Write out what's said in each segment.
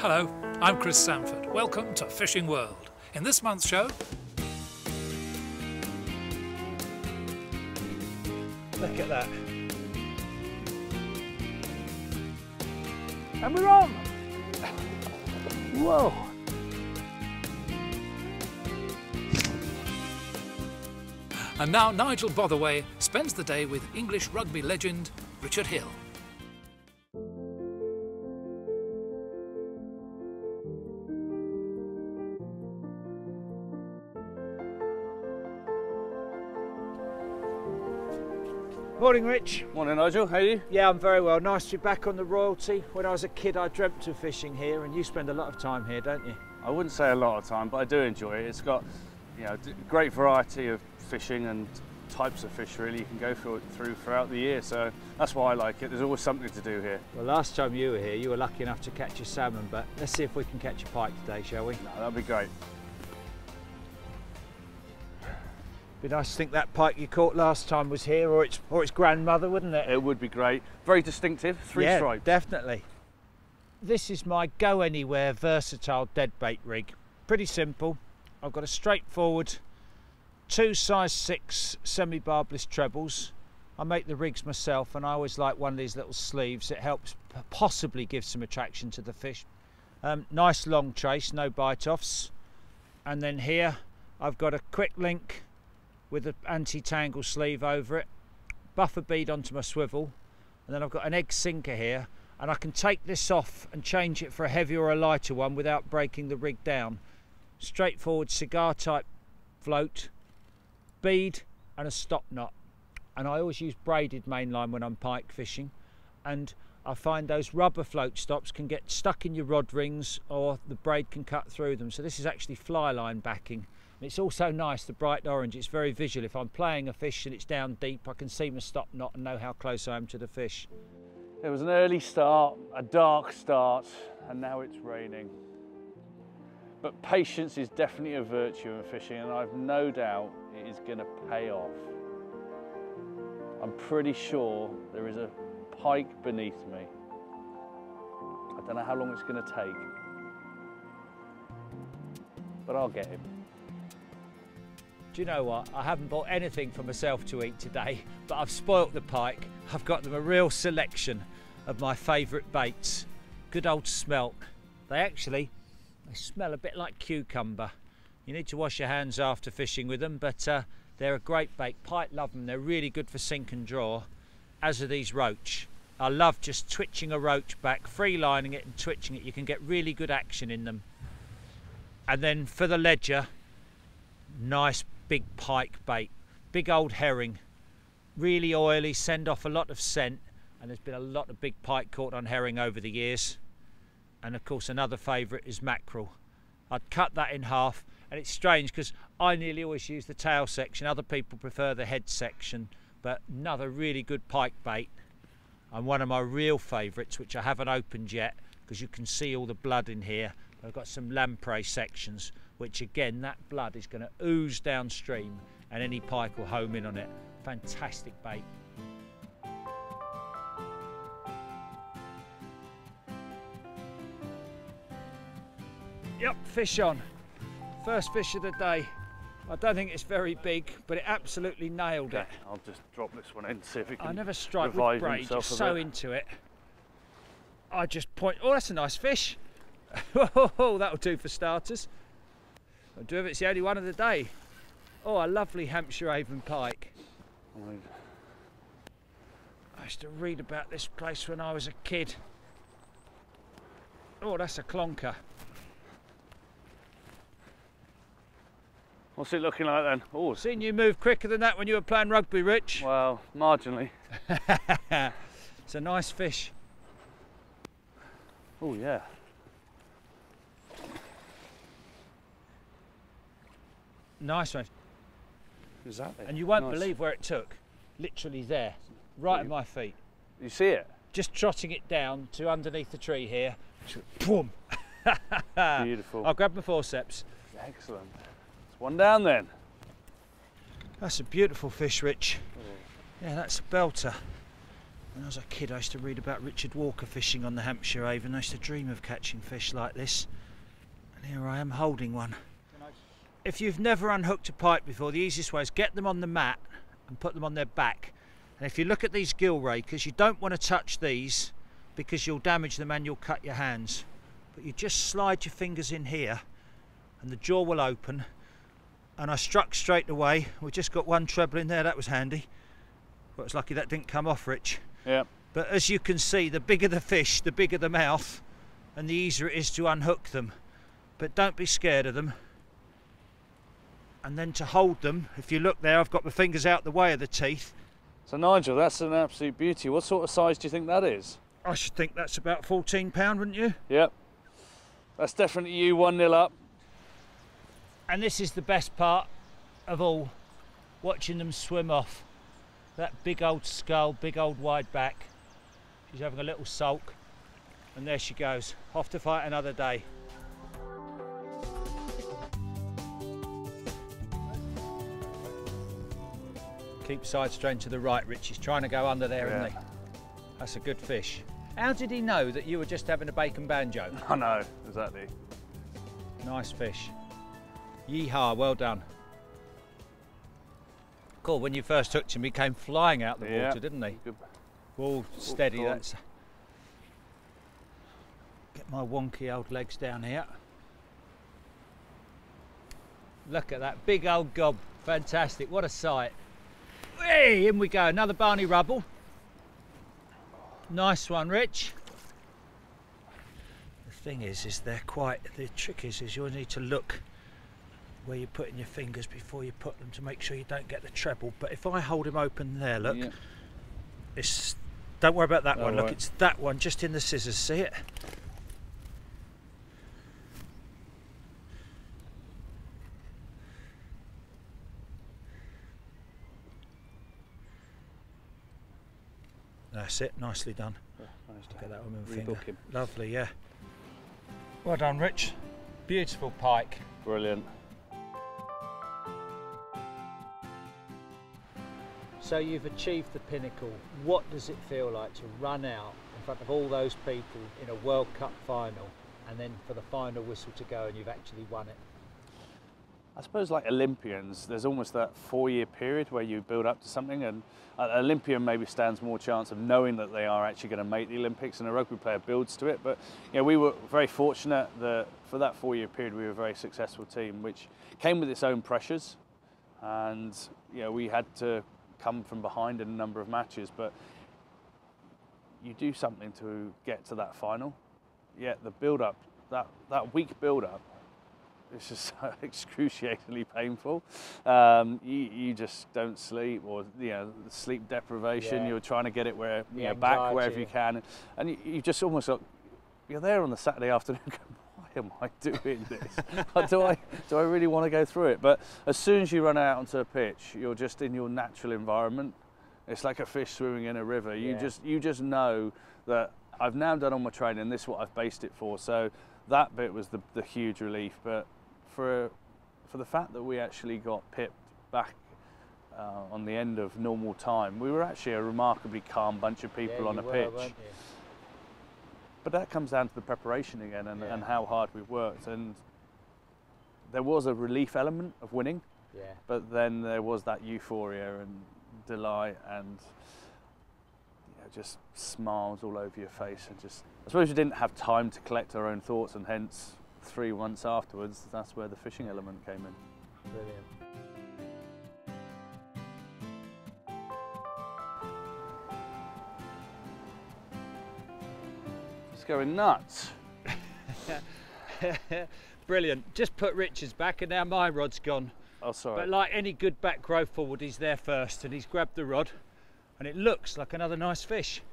Hello, I'm Chris Sanford. Welcome to Fishing World. In this month's show... Look at that. And we're on! Whoa! And now Nigel Botherway spends the day with English rugby legend Richard Hill. Morning, Rich. Morning, Nigel. How are you? Yeah, I'm very well. Nice to be back on the Royalty. When I was a kid, I dreamt of fishing here, and you spend a lot of time here, don't you? I wouldn't say a lot of time, but I do enjoy it. It's got, you know, great variety of fishing and types of fish really you can go throughout the year, so that's why I like it. There's always something to do here. Well, last time you were here, you were lucky enough to catch a salmon, but let's see if we can catch a pike today, shall we? No, that'd be great. Be nice to think that pike you caught last time was here, or its grandmother, wouldn't it? It would be great. Very distinctive, three stripes. Yeah, definitely. This is my go anywhere versatile deadbait rig. Pretty simple. I've got a straightforward 2 size 6 semi-barbless trebles. I make the rigs myself, and I always like one of these little sleeves. It helps possibly give some attraction to the fish. Nice long trace, no bite offs. And then here I've got a quick link with an anti-tangle sleeve over it, buffer bead onto my swivel, and then I've got an egg sinker here, and I can take this off and change it for a heavier or a lighter one without breaking the rig down. Straightforward cigar type float, bead and a stop knot, and I always use braided mainline when I'm pike fishing, and I find those rubber float stops can get stuck in your rod rings or the braid can cut through them, so this is actually fly line backing. It's also nice, the bright orange, it's very visual. If I'm playing a fish and it's down deep, I can see my stop knot and know how close I am to the fish. It was an early start, a dark start, and now it's raining. But patience is definitely a virtue in fishing, and I've no doubt it is going to pay off. I'm pretty sure there is a pike beneath me. I don't know how long it's going to take, but I'll get him. Do you know what? I haven't bought anything for myself to eat today, but I've spoilt the pike. I've got them a real selection of my favourite baits. Good old smelt. They smell a bit like cucumber. You need to wash your hands after fishing with them, but they're a great bait. Pike love them. They're really good for sink and draw, as are these roach. I love just twitching a roach back, free lining it and twitching it. You can get really good action in them. And then for the ledger, nice big pike bait, big old herring, really oily, send off a lot of scent, and there's been a lot of big pike caught on herring over the years. And of course another favourite is mackerel. I'd cut that in half, and it's strange because I nearly always use the tail section, other people prefer the head section, but another really good pike bait, and one of my real favourites, which I haven't opened yet because you can see all the blood in here. I've got some lamprey sections, which again, that blood is going to ooze downstream and any pike will home in on it. Fantastic bait. Yep, fish on. First fish of the day. I don't think it's very big, but it absolutely nailed it. I'll just drop this one in, see if it can. I never strike with braid, you're so into it. I just point, oh, that's a nice fish. Oh, that'll do for starters. I'll do if it's the only one of the day. Oh, a lovely Hampshire Avon pike. I used to read about this place when I was a kid. Oh, that's a clonker. What's it looking like then? Oh, seen you move quicker than that when you were playing rugby, Rich. Well, marginally. It's a nice fish. Oh yeah. Nice one. Exactly. And you won't believe where it took. Literally there, right at my feet. You see it? Just trotting it down to underneath the tree here. Boom. Beautiful. I'll grab my forceps. Excellent. It's one down then. That's a beautiful fish, Rich. Yeah, that's a belter. When I was a kid, I used to read about Richard Walker fishing on the Hampshire Avon. I used to dream of catching fish like this. And here I am holding one. If you've never unhooked a pike before, the easiest way is get them on the mat and put them on their back. And if you look at these gill rakers, you don't want to touch these because you'll damage them and you'll cut your hands. But you just slide your fingers in here and the jaw will open. And I struck straight away. We just got one treble in there, that was handy. But it's lucky that didn't come off, Rich. Yeah. But as you can see, the bigger the fish, the bigger the mouth, and the easier it is to unhook them. But don't be scared of them. And then to hold them, if you look there, I've got my fingers out the way of the teeth. So Nigel, that's an absolute beauty. What sort of size do you think that is? I should think that's about 14 pound, wouldn't you? Yep. That's definitely you, 1-0 up. And this is the best part of all, watching them swim off. That big old skull, big old wide back. She's having a little sulk. And there she goes, off to fight another day. Keep side strain to the right, Rich. He's trying to go under there, isn't he? That's a good fish. How did he know that you were just having a bacon banjo? I know, exactly. Nice fish. Yeehaw, well done. Cool, when you first hooked him, he came flying out the water, didn't he? Good. All steady, that's... Get my wonky old legs down here. Look at that big old gob. Fantastic, what a sight. Hey, in we go, another Barney Rubble. Nice one, Rich. The thing is they're quite, the trick is you'll need to look where you're putting your fingers before you put them to make sure you don't get the treble. But if I hold him open there, look, it's, don't worry about that one, look, it's that one just in the scissors, see it? That's it, nicely done. Yeah, nice to get that on my finger. finger. Lovely, yeah. Well done, Rich. Beautiful pike. Brilliant. So you've achieved the pinnacle. What does it feel like to run out in front of all those people in a World Cup final and then for the final whistle to go and you've actually won it? I suppose like Olympians, there's almost that 4-year period where you build up to something, and an Olympian maybe stands more chance of knowing that they are actually going to make the Olympics, and a rugby player builds to it. But you know, we were very fortunate that for that 4-year period we were a very successful team, which came with its own pressures, and you know, we had to come from behind in a number of matches, but you do something to get to that final. Yet the build-up, that week build-up, it's just so excruciatingly painful. You just don't sleep, or you know, sleep deprivation. You're trying to get it where back wherever you can, and you just almost got, you're there on the Saturday afternoon. Going, why am I doing this? do I really want to go through it? But as soon as you run out onto a pitch, you're just in your natural environment. It's like a fish swimming in a river. You just know that I've now done all my training. This is what I've based it for. So that bit was the huge relief, but. For the fact that we actually got pipped back on the end of normal time, we were actually a remarkably calm bunch of people on a pitch. But that comes down to the preparation again and how hard we worked. And there was a relief element of winning, but then there was that euphoria and delight and just smiles all over your face. And just, I suppose we didn't have time to collect our own thoughts, and hence 3 months afterwards, that's where the fishing element came in. Brilliant. It's going nuts. Brilliant. Just put Richard's back and now my rod's gone. Oh, sorry. But like any good back row forward, he's there first and he's grabbed the rod and it looks like another nice fish.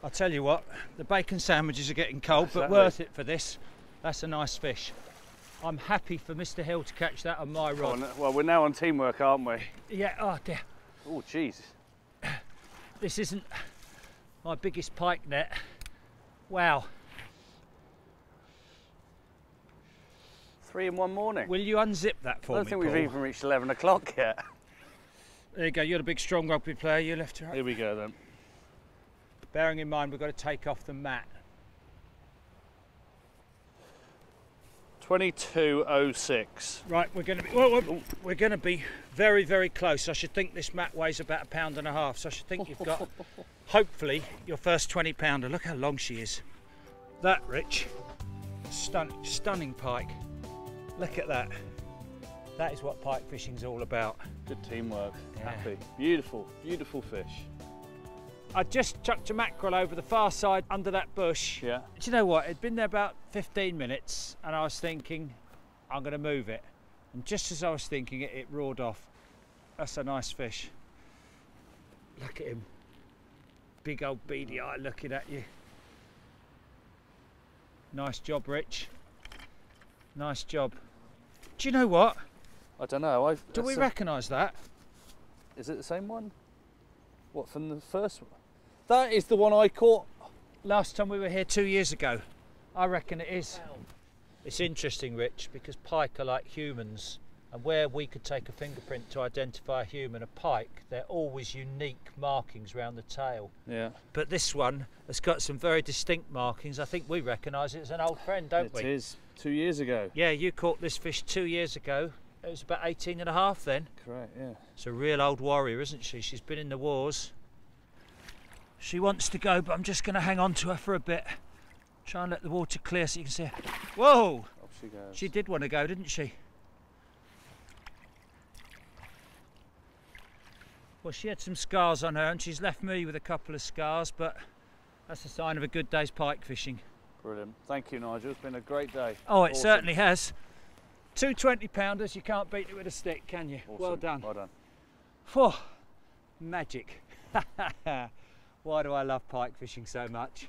I'll tell you what, the bacon sandwiches are getting cold, but worth it for this. That's a nice fish. I'm happy for Mr. Hill to catch that on my rod. Well, we're now on teamwork, aren't we? Yeah, oh dear. Oh, jeez. This isn't my biggest pike net. Wow. 3 in one morning. Will you unzip that for I me, don't think Paul? we've even reached 11 o'clock yet. There you go, you're the big strong rugby player, you left to right. Here we go then. Bearing in mind we've got to take off the mat. 22.06. Right, we're going to be we're going to be very, very close. I should think this mat weighs about 1.5 pounds, so I should think you've got hopefully your first 20 pounder. Look how long she is. That, Rich, stunning pike. Look at that. That is what pike fishing's all about. Good teamwork. Yeah. Happy. Beautiful, beautiful fish. I just chucked a mackerel over the far side under that bush. Yeah. Do you know what? It'd been there about 15 minutes and I was thinking, I'm going to move it. And just as I was thinking it, it roared off. That's a nice fish. Look at him. Big old beady eye looking at you. Nice job, Rich. Nice job. Do you know what? I don't know. Do we recognise that? Is it the same one? What, from the first one? That is the one I caught. Last time we were here 2 years ago. I reckon it is. It's interesting, Rich, because pike are like humans, and where we could take a fingerprint to identify a human, a pike, they're always unique markings around the tail. Yeah. But this one has got some very distinct markings. I think we recognise it as an old friend, don't we? It is. 2 years ago. Yeah, you caught this fish 2 years ago. It was about 18 and a half then. Correct, yeah. It's a real old warrior, isn't she? She's been in the wars. She wants to go, but I'm just going to hang on to her for a bit. Try and let the water clear so you can see her. Whoa! Off she goes. She did want to go, didn't she? Well, she had some scars on her and she's left me with a couple of scars, but that's a sign of a good day's pike fishing. Brilliant. Thank you, Nigel. It's been a great day. Oh, it Awesome. certainly has. 2 20-pounders, you can't beat it with a stick, can you? Awesome. Well done. Well done. Phew, magic. Why do I love pike fishing so much?